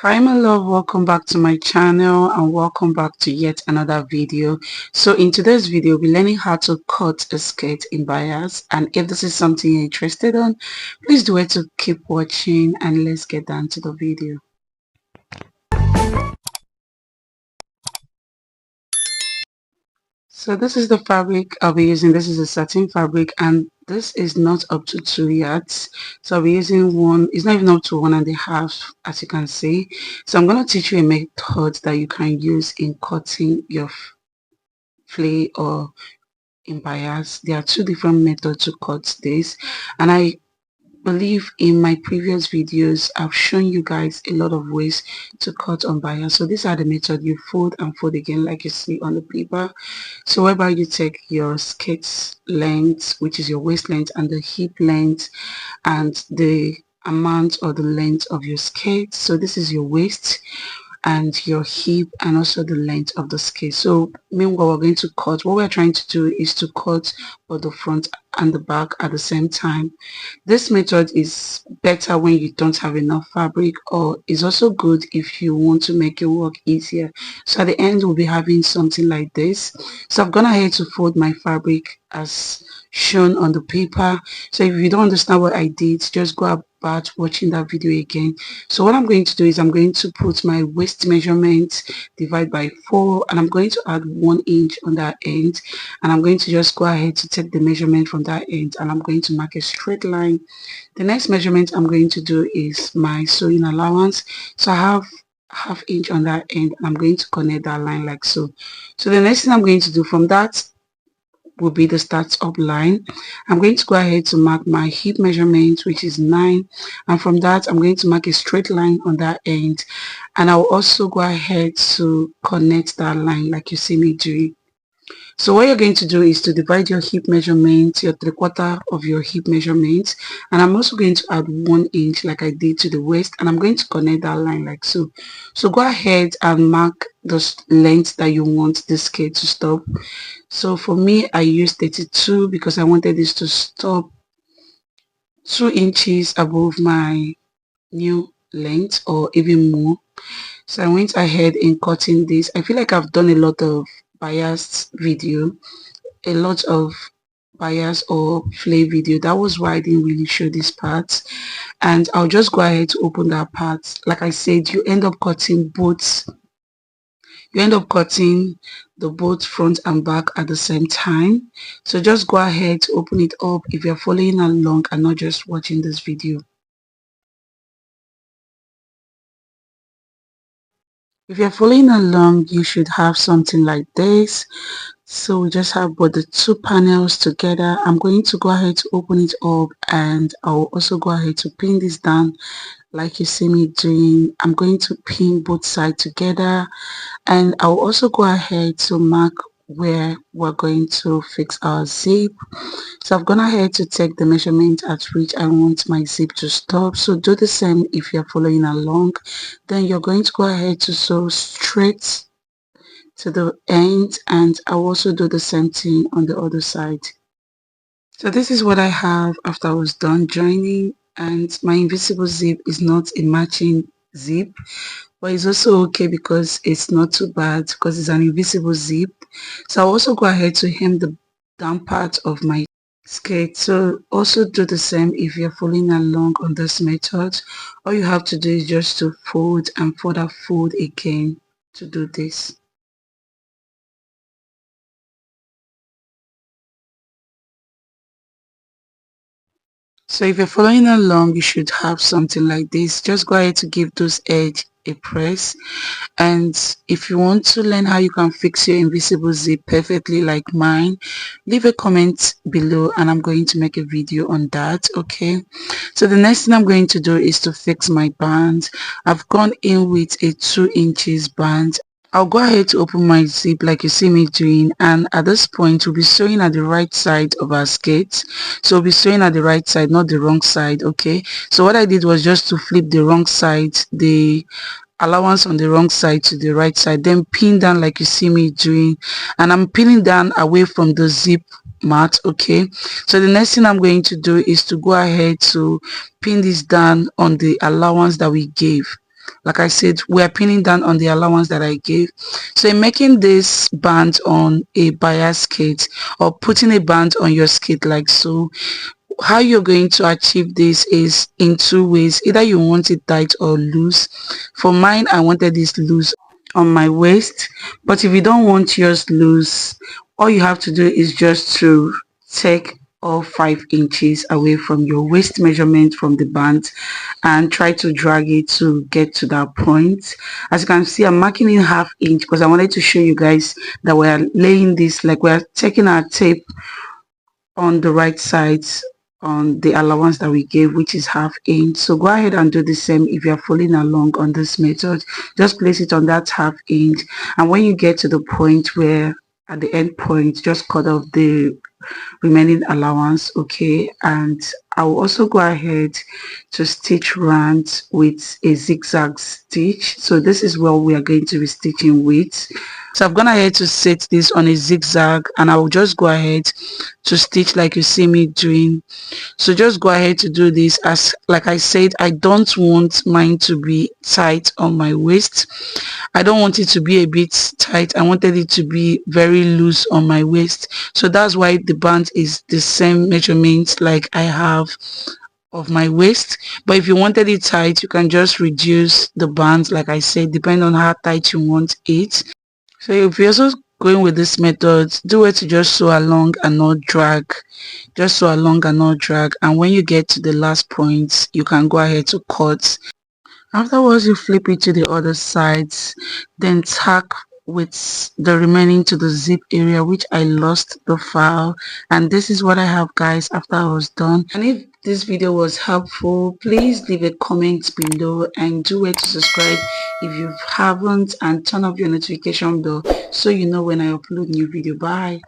Hi my love, welcome back to my channel and welcome back to yet another video. So in today's video we're learning how to cut a skirt in bias, and if this is something you're interested on, please do it to keep watching and let's get down to the video. So this is the fabric I'll be using. This is a satin fabric and this is not up to 2 yards. So I'll be using one, it's not even up to 1.5 as you can see. So I'm going to teach you a method that you can use in cutting your flay or in bias. There are two different methods to cut this, and I believe in my previous videos I've shown you guys a lot of ways to cut on bias. So these are the method: you fold and fold again like you see on the paper. So whereby you take your skirt length, which is your waist length, and the hip length and the amount or the length of your skirt. So this is your waist and your hip and also the length of the skirt. So meanwhile we're going to cut, what we're trying to do is to cut both the front and the back at the same time. This method is better when you don't have enough fabric, or is also good if you want to make your work easier. So at the end we'll be having something like this. So I've gone ahead to fold my fabric as shown on the paper. So if you don't understand what I did, just go about watching that video again. So what I'm going to do is I'm going to put my waist measurement, divide by 4, and I'm going to add 1 inch on that end, and I'm going to just go ahead to take the measurement from that end and I'm going to mark a straight line. The next measurement I'm going to do is my sewing allowance. So I have ½ inch on that end and I'm going to connect that line like so. So the next thing I'm going to do from that will be the start up line. I'm going to go ahead to mark my hip measurement, which is 9, and from that I'm going to mark a straight line on that end, and I'll also go ahead to connect that line like you see me doing. So what you're going to do is to divide your hip measurement, your 3/4 of your hip measurement, and I'm also going to add 1 inch like I did to the waist, and I'm going to connect that line like so. So go ahead and mark the length that you want this skirt to stop. So for me I used 32 because I wanted this to stop 2 inches above my new length or even more. So I went ahead in cutting this. I feel like I've done a lot of biased video, a lot of bias or flay video. That was why I didn't really show this part, and I'll just go ahead to open that part. Like I said, you end up cutting the both front and back at the same time. So just go ahead to open it up if you're following along and not just watching this video. If you're following along, you should have something like this. So we just have both the two panels together. I'm going to go ahead to open it up, and I'll also go ahead to pin this down like you see me doing. I'm going to pin both sides together, and I'll also go ahead to mark where we're going to fix our zip. So I've gone ahead to take the measurement at which I want my zip to stop. So do the same if you're following along. Then you're going to go ahead to sew straight to the end, and I'll also do the same thing on the other side. So this is what I have after I was done joining, and my invisible zip is not a matching zip, but it's also okay because it's not too bad because it's an invisible zip. So I'll also go ahead to hem the down part of my skirt. So also do the same if you're following along on this method. All you have to do is just to fold and further fold again to do this. So if you're following along, you should have something like this. Just go ahead to give those edge a press, and if you want to learn how you can fix your invisible zip perfectly like mine, leave a comment below and I'm going to make a video on that. Okay, so the next thing I'm going to do is to fix my band. I've gone in with a 2 inches band. I'll go ahead to open my zip like you see me doing, and at this point we'll be sewing at the right side of our skirt. So we'll be sewing at the right side, not the wrong side. Okay, so what I did was just to flip the wrong side, the allowance on the wrong side to the right side, then pin down like you see me doing, and I'm pinning down away from the zip mat. Okay, so the next thing I'm going to do is to go ahead to pin this down on the allowance that we gave. like I said, we are pinning down on the allowance that I gave. So in making this band on a bias kit or putting a band on your skit like so, how you're going to achieve this is in two ways. Either you want it tight or loose. For mine, I wanted this loose on my waist, but if you don't want yours loose, all you have to do is just to take all 5 inches away from your waist measurement from the band and try to drag it to get to that point. As you can see, I'm marking in ½ inch because I wanted to show you guys that we are laying this, like we are taking our tape on the right side on the allowance that we gave, which is ½ inch. So go ahead and do the same. If you're following along on this method, just place it on that ½ inch, and when you get to the point where at the end point, just cut off the remaining allowance. Okay, and I will also go ahead to stitch round with a zigzag stitch. So this is what we are going to be stitching with. So I've gone ahead to set this on a zigzag, and I will just go ahead to stitch like you see me doing. So just go ahead to do this. As like I said, I don't want mine to be tight on my waist. I don't want it to be a bit tight. I wanted it to be very loose on my waist. So that's why the band is the same measurement like I have of my waist. But if you wanted it tight, you can just reduce the band, like I said, depending on how tight you want it. So if you're also going with this method, do it to just sew along and not drag. Just sew along and not drag, and when you get to the last point, you can go ahead to cut. Afterwards, you flip it to the other sides, then tack with the remaining to the zip area, which I lost the file. And this is what I have, guys, after I was done. And if this video was helpful, please leave a comment below and do it to subscribe if you haven't, and turn off your notification bell so you know when I upload new video. Bye.